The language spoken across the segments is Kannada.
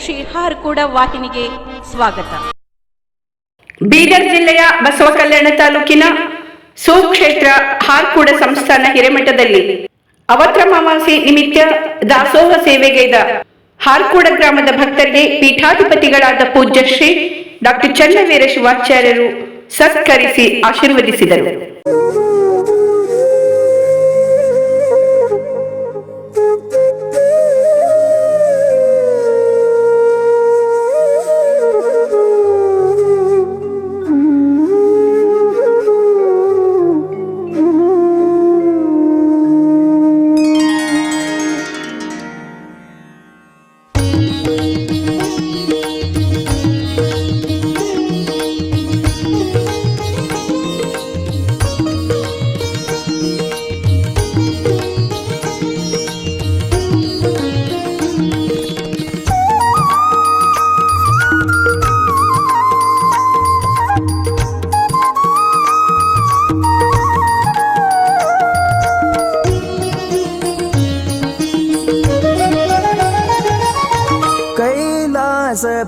ಶ್ರೀ ಹಾರ್ಕೂಡ ವಾಹಿನಿಗೆ ಸ್ವಾಗತ. ಬೀದರ್ ಜಿಲ್ಲೆಯ ಬಸವ ಕಲ್ಯಾಣ ತಾಲೂಕಿನ ಸುಕ್ಷೇತ್ರ ಹಾರ್ಕೂಡ ಸಂಸ್ಥಾನ ಹಿರೇಮಠದಲ್ಲಿ ಅವತ್ರ ಅಮಾವಾಸ್ಯೆ ನಿಮಿತ್ತ ದಾಸೋಹ ಸೇವೆಗೈದ ಹಾರ್ಕೂಡ ಗ್ರಾಮದ ಭಕ್ತರಿಗೆ ಪೀಠಾಧಿಪತಿಗಳಾದ ಪೂಜ್ಯ ಶ್ರೀ ಡಾಕ್ಟರ್ ಚನ್ನವೀರ ಶಿವಾಚಾರ್ಯರು ಸತ್ಕರಿಸಿ ಆಶೀರ್ವದಿಸಿದರು.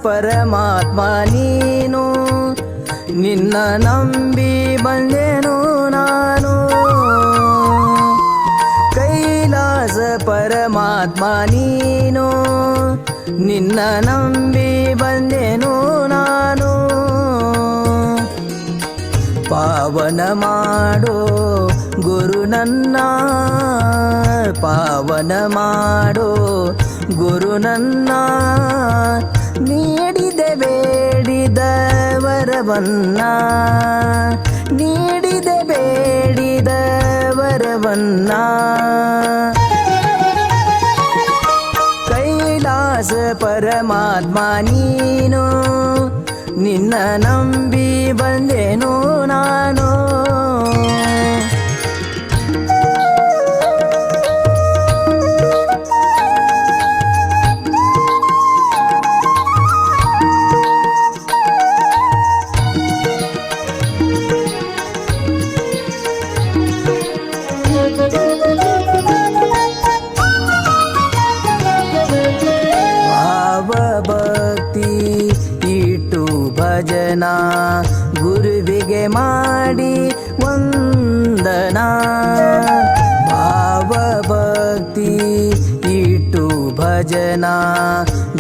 ಪರಮಾತ್ಮ ನೀನು, ನಿನ್ನ ನಂಬಿ ಬಂದೆನು ನಾನು. ಕೈಲಾಸ ಪರಮಾತ್ಮ ನೀನು, ನಿನ್ನ ನಂಬಿ ಬಂದೆನು ನಾನು. ಪಾವನ ಮಾಡೋ ಗುರು ನನ್ನ, ಪಾವನ ಮಾಡೋ ಗುರು ನನ್ನ. ನೀಡಿದೆ ಬೇಡಿದ ವರವನ್ನ, ನೀಡಿದೆ ಬೇಡಿದ ವರವನ್ನ. ಕೈಲಾಸ ಪರಮಾತ್ಮ ನೀನು, ನಿನ್ನ ನಂಬಿ ಬಂದೆನು ನಾನು. ಭಕ್ತಿ ಇಟ್ಟು ಭಜನ, ಗುರುವಿಗೆ ಮಾಡಿ ವಂದನ. ಭಾವ ಭಕ್ತಿ ಇಟ್ಟು ಭಜನ,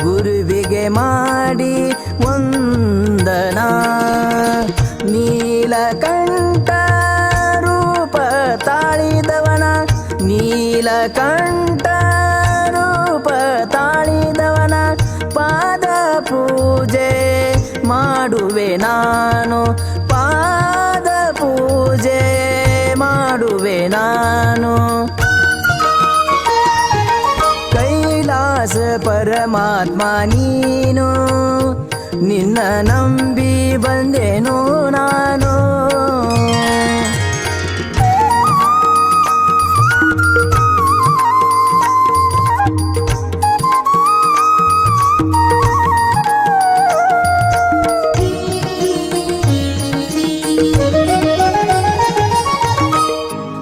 ಗುರುವಿಗೆ ಮಾಡಿ ವಂದನ. ನೀಲಕಂಠ ರೂಪ ತಾಳಿದವನ, ನೀಲಕಂಠ ರೂಪ ತಾಳಿದವನ ಪಾದ ಪೂಜೆ ಮಾಡುವೆ ನಾನು, ಪಾದ ಪೂಜೆ ಮಾಡುವೆ ನಾನು. ಕೈಲಾಸ ಪರಮಾತ್ಮ ನೀನು, ನಿನ್ನ ನಂಬಿ ಬಂದೆನು ನಾನು.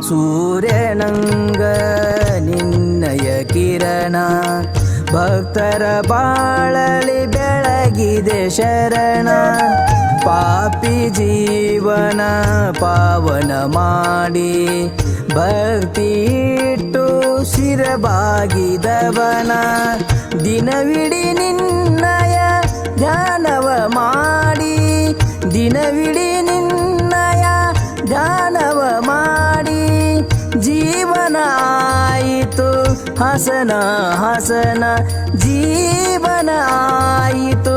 ಸೂರ್ಯನಂಗ ನಿನ್ನಯ ಕಿರಣ, ಭಕ್ತರ ಬಾಳಲಿ ಬೆಳಗಿದೆ ಶರಣ. ಪಾಪಿ ಜೀವನ ಪಾವನ ಮಾಡಿ, ಭಕ್ತಿ ಇಟ್ಟು ಶಿರಬಾಗಿದವನ. ದಿನವಿಡಿ ನಿನ್ನಯ ಧ್ಯಾನವ ಮಾಡಿ, ದಿನವಿಡಿ ನಿನ್ನಯ ಧ್ಯಾನವ ಮಾಡಿ. ಜೀವನ ಆಯಿತು ಹಸನ ಹಸನ, ಜೀವನ ಆಯಿತು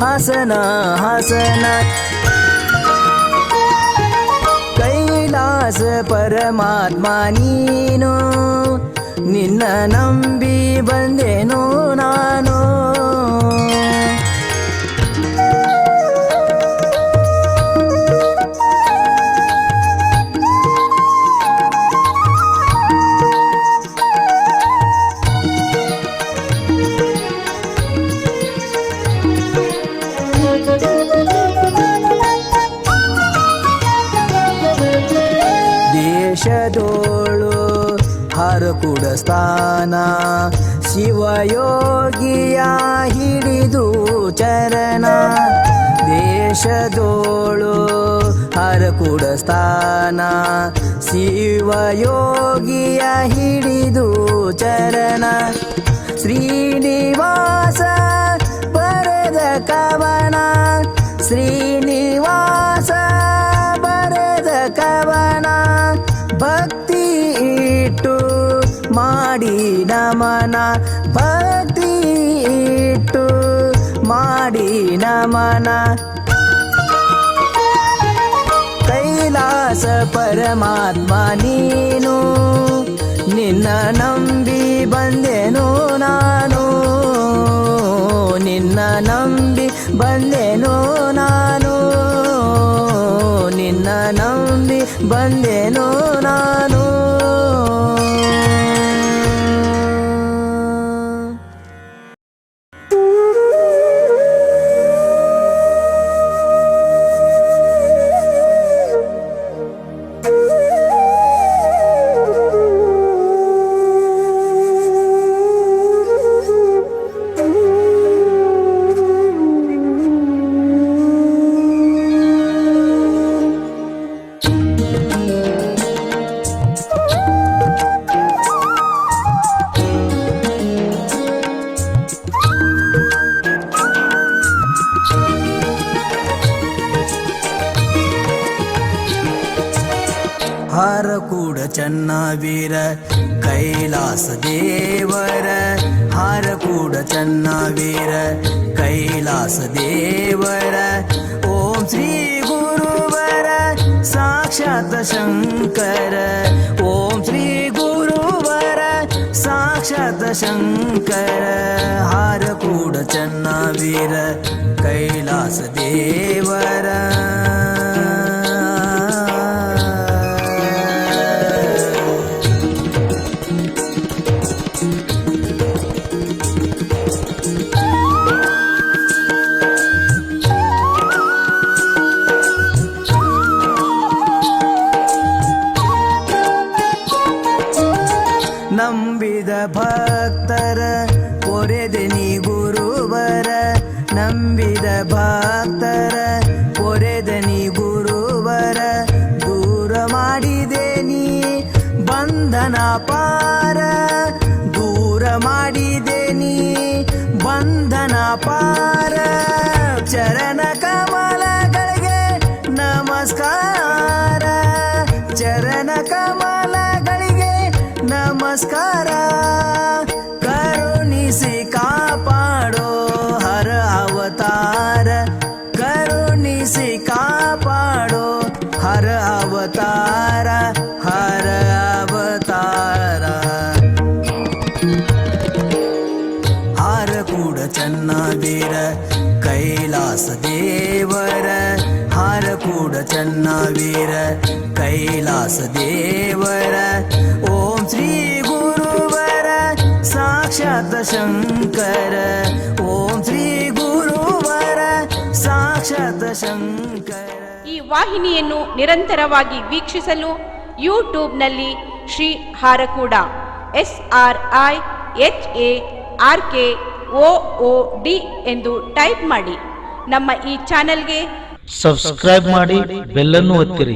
ಹಸನ ಹಸನ. ಕೈಲಾಸ ಪರಮಾತ್ಮ ನೀನು, ನಿನ್ನ ನಂಬಿ ಬಂದೆನು ನಾನು. ದೇಶದೋಳು ಹರಕುಡ ಸ್ಥಾನ, ಶಿವಯೋಗಿಯ ಹಿಡಿದು ಚರಣ ದೇಶದೋಳು ಹರಕುಡ ಸ್ಥಾನ ಶಿವಯೋಗಿಯ ಹಿಡಿದು ಚರಣ ಶ್ರೀನಿವಾಸ ಬರೆದ ಕವನ ಶ್ರೀನಿವಾಸ ಬರೆದ ಕವನ ಭಕ್ತಿ ಇಟ್ಟು ಮಾಡಿ ನಮನ ಭಕ್ತಿ ಇಟ್ಟು ಮಾಡಿ ನಮನ ಕೈಲಾಸ ಪರಮಾತ್ಮ ನೀನು ನಿನ್ನ ನಂಬಿ ಬಂದೆನು ನಾನು ನಿನ್ನ ನಂಬಿ ಬಂದೆನು ನಾನು ನಿನ್ನ ನಂಬಿ ಬಂದೆನು ನಾನು ಹಾರಕೂಡ ಚನ್ನವೀರ ಕೈಲಾಸ ದೇವರ ಹಾರಕೂಡ ಚನ್ನವೀರ ಕೈಲಾಸ ದೇವರ ಓಂ ಶ್ರೀ ಗುರುವರ ಸಾಕ್ಷಾತ್ ಶಂಕರ ಓಂ ಶ್ರೀ ಗುರುವರ ಸಾಕ್ಷಾತ್ ಶಂಕರ ಹಾರಕೂಡ ಚನ್ನವೀರ ಕೈಲಾಸ ದೇವರ ನಂಬಿದ ಭಕ್ತರ ಪೊರೆದೆ ನೀ ಗುರುವರ ನಂಬಿದ ಭಕ್ತರ ಪೊರೆದೆ ನೀ ಗುರುವರ ದೂರ ಮಾಡಿದೆ ನೀ ಬಂಧನ ಪಾರ ದೂರ ಮಾಡಿದೆ ನೀ ಬಂಧನ ಪಾರ ಚರಣ ಕಮಲಗಳಿಗೆ ನಮಸ್ಕಾರ ಚರಣ ಕಮಲಗಳಿಗೆ ನಮಸ್ಕಾರ ಕರುಣಿಸಿ ಕಾಪಾಡೋ ಹರ ಅವತಾರ ಕರುಣಿಸಿ ಕಾಪಾಡೋ ಹರ ಅವತಾರ ಹರ ಅವತಾರ ಹಾರಕೂಡ ಚನ್ನವೀರ ಕೈಲಾಸ ದೇವರ ಹಾರಕೂಡ ಚನ್ನವೀರ ಕೈಲಾಸ ದೇವರ ಓಂ ಶ್ರೀ ಗುರುವರ ಸಾಕ್ಷಾತ್ ಶಂಕರ ಓಂ ಶ್ರೀ ಗುರುವರ ಸಾಕ್ಷಾತ್ ಶಂಕರ. ಈ ವಾಹಿನಿಯನ್ನು ನಿರಂತರವಾಗಿ ವೀಕ್ಷಿಸಲು ಯೂಟ್ಯೂಬ್ನಲ್ಲಿ ಶ್ರೀ ಹಾರಕೂಡ SRIHARKOOD ಎಂದು ಟೈಪ್ ಮಾಡಿ. ನಮ್ಮ ಈ ಚಾನೆಲ್ಗೆ ಸಬ್ಸ್ಕ್ರೈಬ್ ಮಾಡಿ, ಬೆಲ್ಲನ್ನು ಒತ್ತಿರಿ.